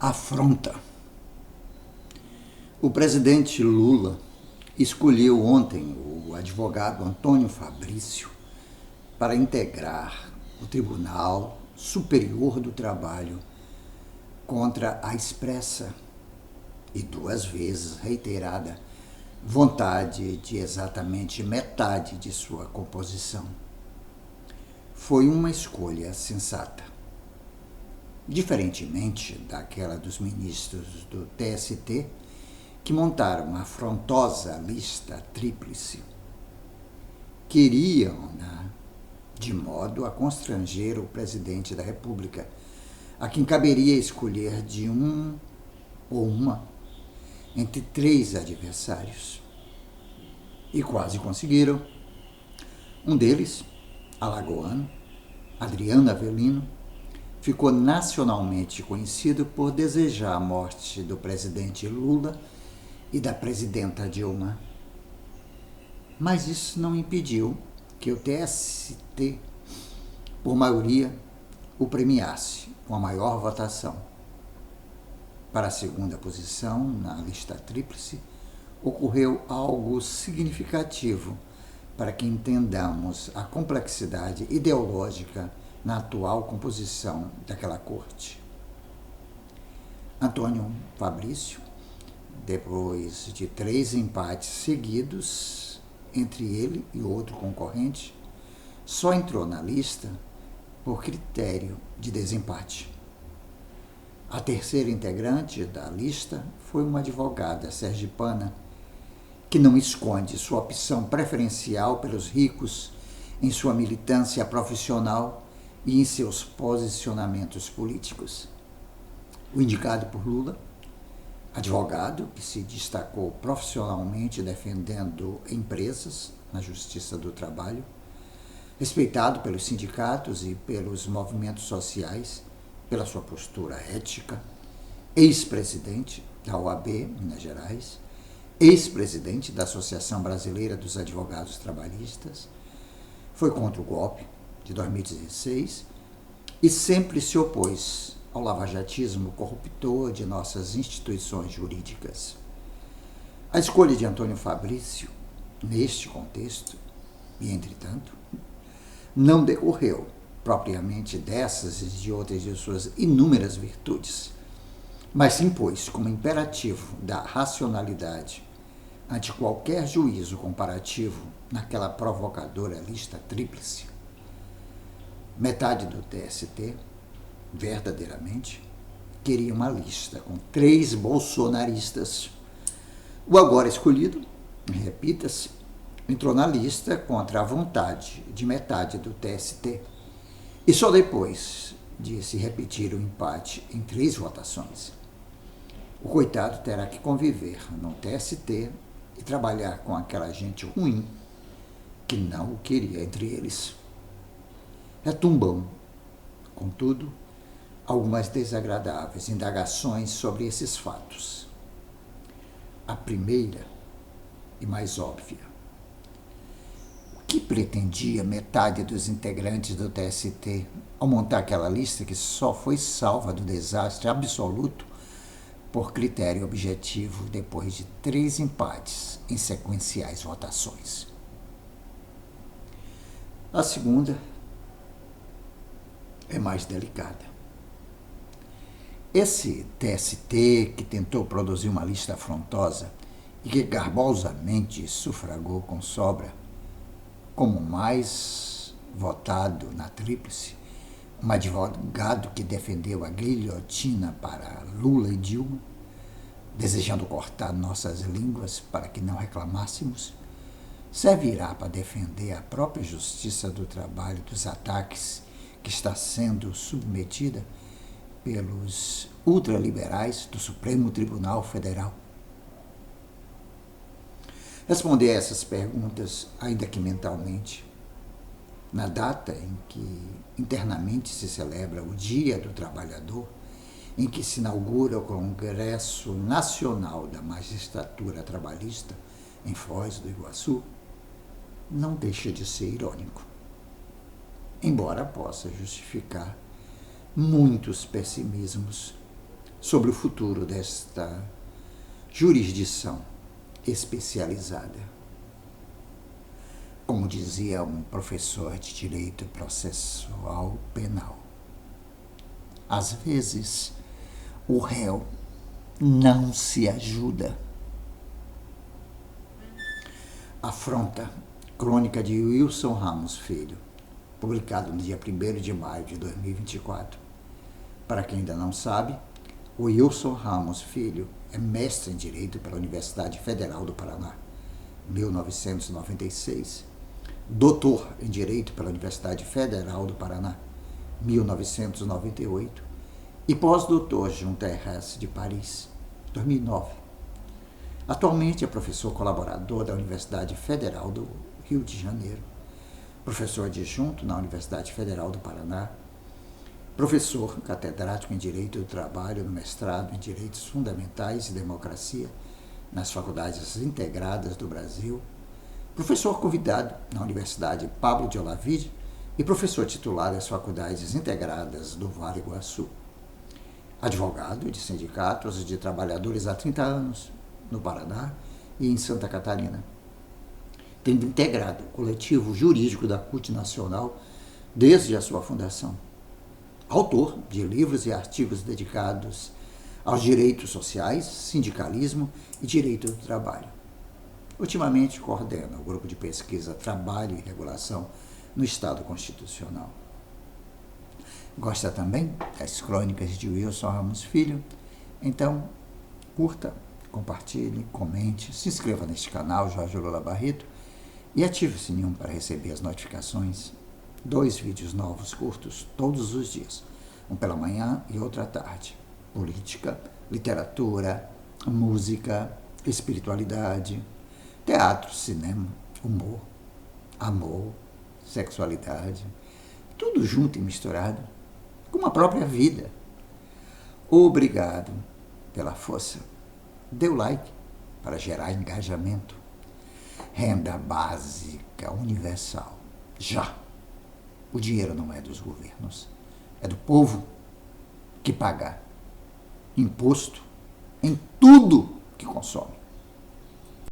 afronta. O presidente Lula escolheu ontem o advogado Antônio Fabrício para integrar o Tribunal Superior do Trabalho contra a expressa e 2 vezes reiterada vontade de exatamente metade de sua composição. Foi uma escolha sensata. Diferentemente daquela dos ministros do TST, que montaram uma afrontosa lista tríplice, queriam-na de modo a constranger o presidente da República, a quem caberia escolher de um ou uma entre 3 adversários. E quase conseguiram. Um deles, alagoano, Adriano Avelino, ficou nacionalmente conhecido por desejar a morte do presidente Lula e da presidenta Dilma. Mas isso não impediu que o TST, por maioria, o premiasse com a maior votação. Para a segunda posição, na lista tríplice, ocorreu algo significativo para que entendamos a complexidade ideológica na atual composição daquela corte. Antônio Fabrício, depois de 3 empates seguidos entre ele e outro concorrente, só entrou na lista por critério de desempate. A terceira integrante da lista foi uma advogada sergipana que não esconde sua opção preferencial pelos ricos em sua militância profissional e em seus posicionamentos políticos. O indicado por Lula, advogado que se destacou profissionalmente defendendo empresas na Justiça do Trabalho, respeitado pelos sindicatos e pelos movimentos sociais, pela sua postura ética, ex-presidente da OAB, Minas Gerais, ex-presidente da Associação Brasileira dos Advogados Trabalhistas, foi contra o golpe de 2016 e sempre se opôs ao lavajatismo corruptor de nossas instituições jurídicas. A escolha de Antônio Fabrício, neste contexto, e entretanto, não decorreu propriamente dessas e de outras de suas inúmeras virtudes, mas se impôs como imperativo da racionalidade ante qualquer juízo comparativo naquela provocadora lista tríplice. Metade do TST, verdadeiramente, queria uma lista com 3 bolsonaristas. O agora escolhido, repita-se, entrou na lista contra a vontade de metade do TST e só depois de se repetir o empate em 3 votações. O coitado terá que conviver no TST e trabalhar com aquela gente ruim que não o queria entre eles. Retumbam, contudo, algumas desagradáveis indagações sobre esses fatos. A primeira e mais óbvia: o que pretendia metade dos integrantes do TST ao montar aquela lista que só foi salva do desastre absoluto por critério objetivo depois de 3 empates em sequenciais votações? A segunda é mais delicada. Esse TST que tentou produzir uma lista afrontosa e que garbosamente sufragou com sobra, como mais votado na tríplice, um advogado que defendeu a guilhotina para Lula e Dilma, desejando cortar nossas línguas para que não reclamássemos, servirá para defender a própria Justiça do Trabalho dos ataques que está sendo submetida pelos ultraliberais do Supremo Tribunal Federal? Responder a essas perguntas, ainda que mentalmente, na data em que internamente se celebra o Dia do Trabalhador, em que se inaugura o Congresso Nacional da Magistratura Trabalhista em Foz do Iguaçu, não deixa de ser irônico, embora possa justificar muitos pessimismos sobre o futuro desta jurisdição especializada. Como dizia um professor de direito processual penal, às vezes o réu não se ajuda. Afronta, crônica de Wilson Ramos Filho, publicado no dia 1º de maio de 2024. Para quem ainda não sabe, o Wilson Ramos Filho é mestre em Direito pela Universidade Federal do Paraná, 1996, doutor em Direito pela Universidade Federal do Paraná, 1998, e pós-doutor junto à ERAS de Paris, 2009. Atualmente é professor colaborador da Universidade Federal do Rio de Janeiro, professor adjunto na Universidade Federal do Paraná, professor catedrático em Direito do Trabalho no mestrado em Direitos Fundamentais e Democracia nas Faculdades Integradas do Brasil, professor convidado na Universidade Pablo de Olavide e professor titular das Faculdades Integradas do Vale do Iguaçu. Advogado de sindicatos e de trabalhadores há 30 anos no Paraná e em Santa Catarina, tendo integrado o coletivo jurídico da CUT Nacional desde a sua fundação. Autor de livros e artigos dedicados aos direitos sociais, sindicalismo e direito do trabalho. Ultimamente coordena o grupo de pesquisa Trabalho e Regulação no Estado Constitucional. Gosta também das crônicas de Wilson Ramos Filho? Então, curta, compartilhe, comente, se inscreva neste canal, Jorge Lula Barreto, e ative o sininho para receber as notificações. 2 vídeos novos curtos todos os dias, um pela manhã e outro à tarde. Política, literatura, música, espiritualidade, teatro, cinema, humor, amor, sexualidade, tudo junto e misturado, com uma própria vida. Obrigado pela força. Dê o like para gerar engajamento. Renda básica universal. Já. O dinheiro não é dos governos, é do povo que paga imposto em tudo que consome.